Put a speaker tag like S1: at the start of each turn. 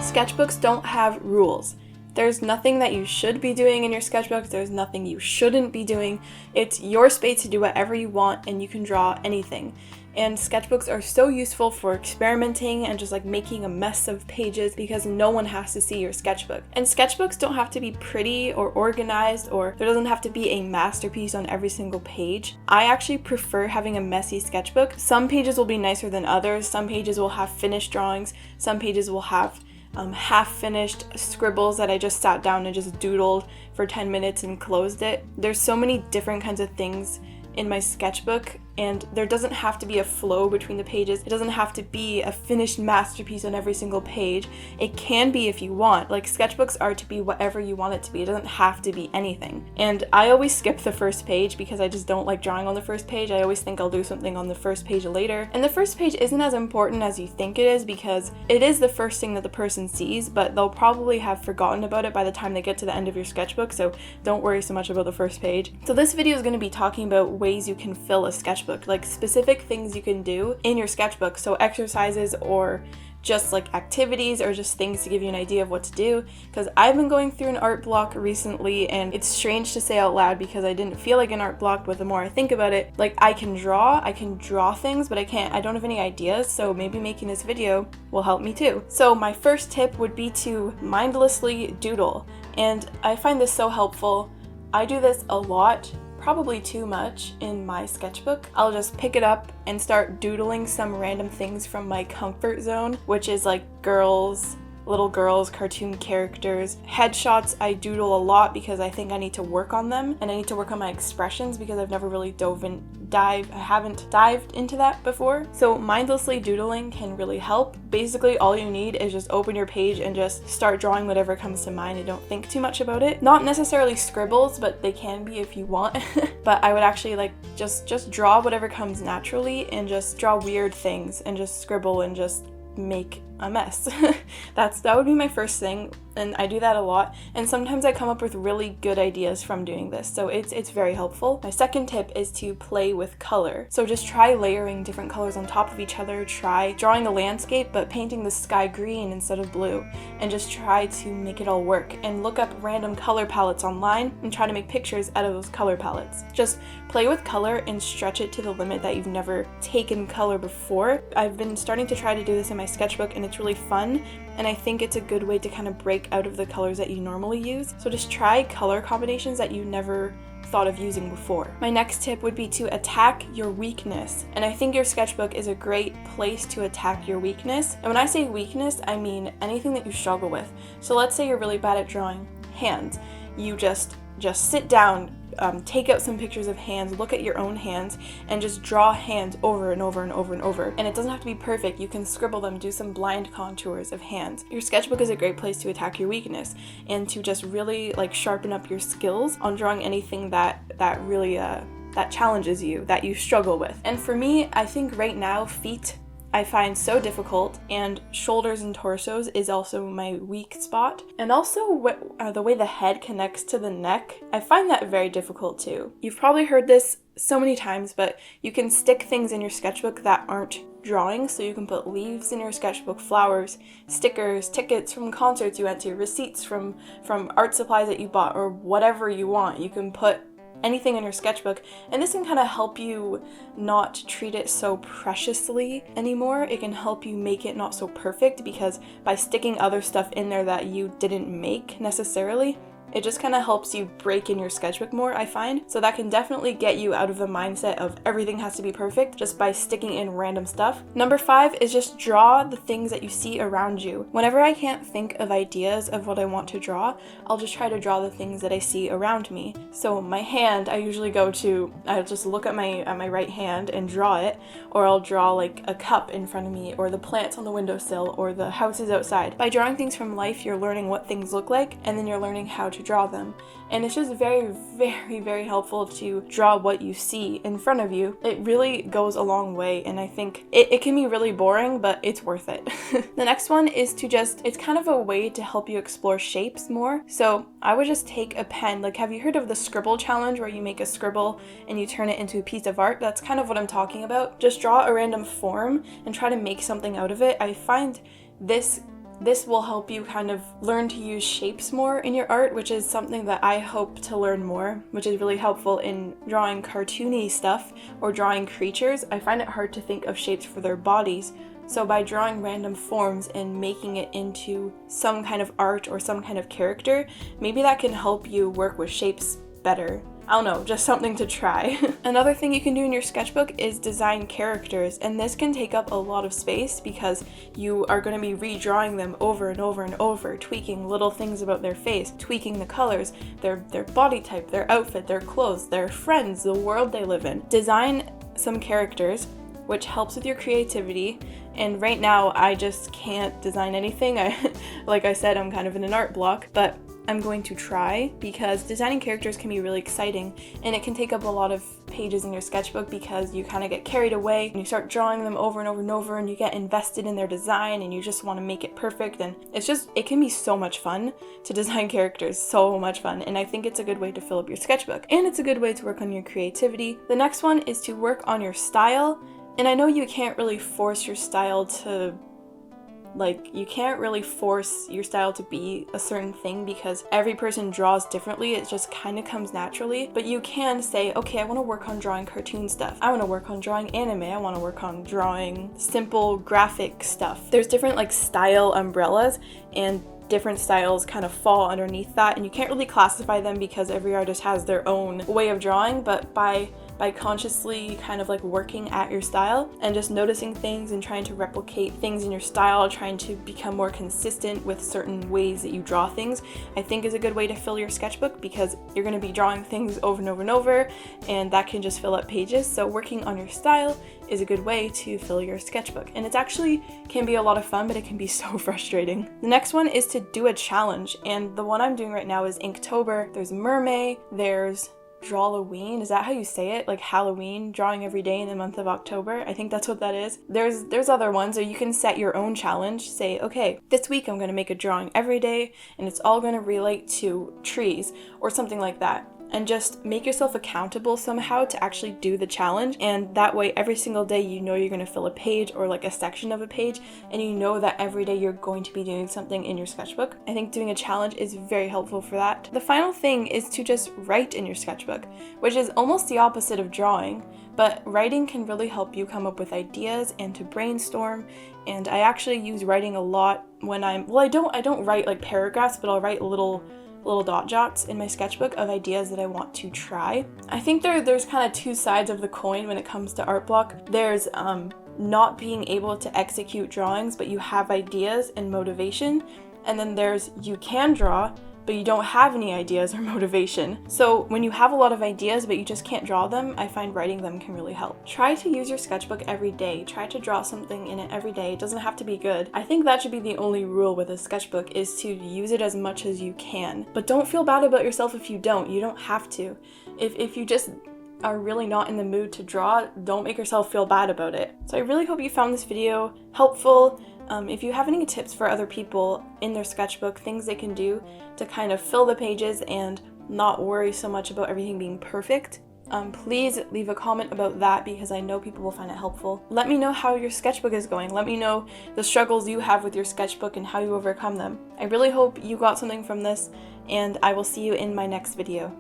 S1: Sketchbooks don't have rules. There's nothing that you should be doing in your sketchbook. There's nothing you shouldn't be doing. It's your space to do whatever you want, and you can draw anything. And sketchbooks are so useful for experimenting and just like making a mess of pages because no one has to see your sketchbook. And sketchbooks don't have to be pretty or organized, or there doesn't have to be a masterpiece on every single page. I actually prefer having a messy sketchbook. Some pages will be nicer than others. Some pages will have finished drawings. Some pages will have half-finished scribbles that I just sat down and just doodled for 10 minutes and closed it. There's so many different kinds of things in my sketchbook, and there doesn't have to be a flow between the pages. It doesn't have to be a finished masterpiece on every single page. It can be if you want. Like, sketchbooks are to be whatever you want it to be. It doesn't have to be anything. And I always skip the first page because I just don't like drawing on the first page. I always think I'll do something on the first page later. And the first page isn't as important as you think it is because it is the first thing that the person sees, but they'll probably have forgotten about it by the time they get to the end of your sketchbook, so don't worry so much about the first page. So this video is going to be talking about ways you can fill a sketchbook, like specific things you can do in your sketchbook. So exercises or just like activities or just things to give you an idea of what to do, because I've been going through an art block recently, and it's strange to say out loud because I didn't feel like an art block, but the more I think about it, like I can draw things, but I don't have any ideas, so maybe making this video will help me too. So my first tip would be to mindlessly doodle, and I find this so helpful. I do this a lot, probably too much, in my sketchbook. I'll just pick it up and start doodling some random things from my comfort zone, which is like little girls, cartoon characters. Headshots I doodle a lot because I think I need to work on them, and I need to work on my expressions because I've never really I haven't dived into that before. So mindlessly doodling can really help. Basically all you need is just open your page and just start drawing whatever comes to mind and don't think too much about it. Not necessarily scribbles, but they can be if you want. But I would actually like just draw whatever comes naturally and just draw weird things and just scribble and just make a mess. That would be my first thing, and I do that a lot, and sometimes I come up with really good ideas from doing this, so it's very helpful. My second tip is to play with color. So just try layering different colors on top of each other. Try drawing a landscape but painting the sky green instead of blue, and just try to make it all work, and look up random color palettes online and try to make pictures out of those color palettes. Just play with color and stretch it to the limit that you've never taken color before. I've been starting to try to do this in my sketchbook, and it's really fun, and I think it's a good way to kind of break out of the colors that you normally use. So just try color combinations that you never thought of using before. My next tip would be to attack your weakness, and I think your sketchbook is a great place to attack your weakness. And when I say weakness, I mean anything that you struggle with. So let's say you're really bad at drawing hands. You just sit down, take out some pictures of hands, look at your own hands, and just draw hands over and over and over and over. And it doesn't have to be perfect. You can scribble them, do some blind contours of hands. Your sketchbook is a great place to attack your weakness and to just really like sharpen up your skills on drawing anything that really that challenges you, that you struggle with. And for me, I think right now feet I find so difficult, and shoulders and torsos is also my weak spot. And also the way the head connects to the neck, I find that very difficult too. You've probably heard this so many times, but you can stick things in your sketchbook that aren't drawings. So you can put leaves in your sketchbook, flowers, stickers, tickets from concerts you went to, receipts from art supplies that you bought, or whatever you want. You can put anything in your sketchbook, and this can kind of help you not treat it so preciously anymore. It can help you make it not so perfect, because by sticking other stuff in there that you didn't make necessarily, it just kind of helps you break in your sketchbook more, I find. So that can definitely get you out of the mindset of everything has to be perfect just by sticking in random stuff. Number 5 is just draw the things that you see around you. Whenever I can't think of ideas of what I want to draw, I'll just try to draw the things that I see around me. So my hand, I'll just look at my right hand and draw it, or I'll draw like a cup in front of me, or the plants on the windowsill, or the houses outside. By drawing things from life, you're learning what things look like, and then you're learning how to draw them. And it's just very, very, very helpful to draw what you see in front of you. It really goes a long way, and I think it can be really boring, but it's worth it. The next one is it's kind of a way to help you explore shapes more. So I would just take a pen. Like, have you heard of the scribble challenge, where you make a scribble and you turn it into a piece of art? That's kind of what I'm talking about. Just draw a random form and try to make something out of it. I find this this will help you kind of learn to use shapes more in your art, which is something that I hope to learn more, which is really helpful in drawing cartoony stuff or drawing creatures. I find it hard to think of shapes for their bodies. So by drawing random forms and making it into some kind of art or some kind of character, maybe that can help you work with shapes better. I don't know, just something to try. Another thing you can do in your sketchbook is design characters, and this can take up a lot of space because you are going to be redrawing them over and over and over, tweaking little things about their face, tweaking the colors, their body type, their outfit, their clothes, their friends, the world they live in. Design some characters, which helps with your creativity. And right now I just can't design anything. Like I said, I'm kind of in an art block, but I'm going to try because designing characters can be really exciting, and it can take up a lot of pages in your sketchbook because you kind of get carried away and you start drawing them over and over and over, and you get invested in their design and you just want to make it perfect. And it can be so much fun to design characters, so much fun. And I think it's a good way to fill up your sketchbook, and it's a good way to work on your creativity. The next one is to work on your style. And I know you can't really force your style to be a certain thing because every person draws differently. It just kind of comes naturally. But you can say, okay, I want to work on drawing cartoon stuff. I want to work on drawing anime. I want to work on drawing simple graphic stuff. There's different style umbrellas, and different styles kind of fall underneath that, and you can't really classify them because every artist has their own way of drawing. But by consciously kind of working at your style and just noticing things and trying to replicate things in your style, trying to become more consistent with certain ways that you draw things, I think is a good way to fill your sketchbook because you're going to be drawing things over and over and over, and that can just fill up pages. So working on your style is a good way to fill your sketchbook, and it actually can be a lot of fun, but it can be so frustrating. The next one is to do a challenge, and the one I'm doing right now is Inktober. There's Mermaid, there's Drawloween, is that how you say it? Like Halloween, drawing every day in the month of October. I think that's what that is. There's other ones, or you can set your own challenge. Say, okay, this week I'm going to make a drawing every day, and it's all going to relate to trees, or something like that. And just make yourself accountable somehow to actually do the challenge, and that way every single day you know you're going to fill a page or a section of a page, and you know that every day you're going to be doing something in your sketchbook. I think doing a challenge is very helpful for that. The final thing is to just write in your sketchbook, which is almost the opposite of drawing, but writing can really help you come up with ideas and to brainstorm. And I actually use writing a lot when I don't write paragraphs, but I'll write little dot jots in my sketchbook of ideas that I want to try. I think there's kind of two sides of the coin when it comes to art block. There's not being able to execute drawings, but you have ideas and motivation. And then there's you can draw, but you don't have any ideas or motivation. So when you have a lot of ideas but you just can't draw them, I find writing them can really help. Try to use your sketchbook every day. Try to draw something in it every day. It doesn't have to be good. I think that should be the only rule with a sketchbook, is to use it as much as you can. But don't feel bad about yourself if you don't. You don't have to. If you just are really not in the mood to draw, don't make yourself feel bad about it. So I really hope you found this video helpful. If you have any tips for other people in their sketchbook, things they can do to kind of fill the pages and not worry so much about everything being perfect, please leave a comment about that because I know people will find it helpful. Let me know how your sketchbook is going. Let me know the struggles you have with your sketchbook and how you overcome them. I really hope you got something from this, and I will see you in my next video.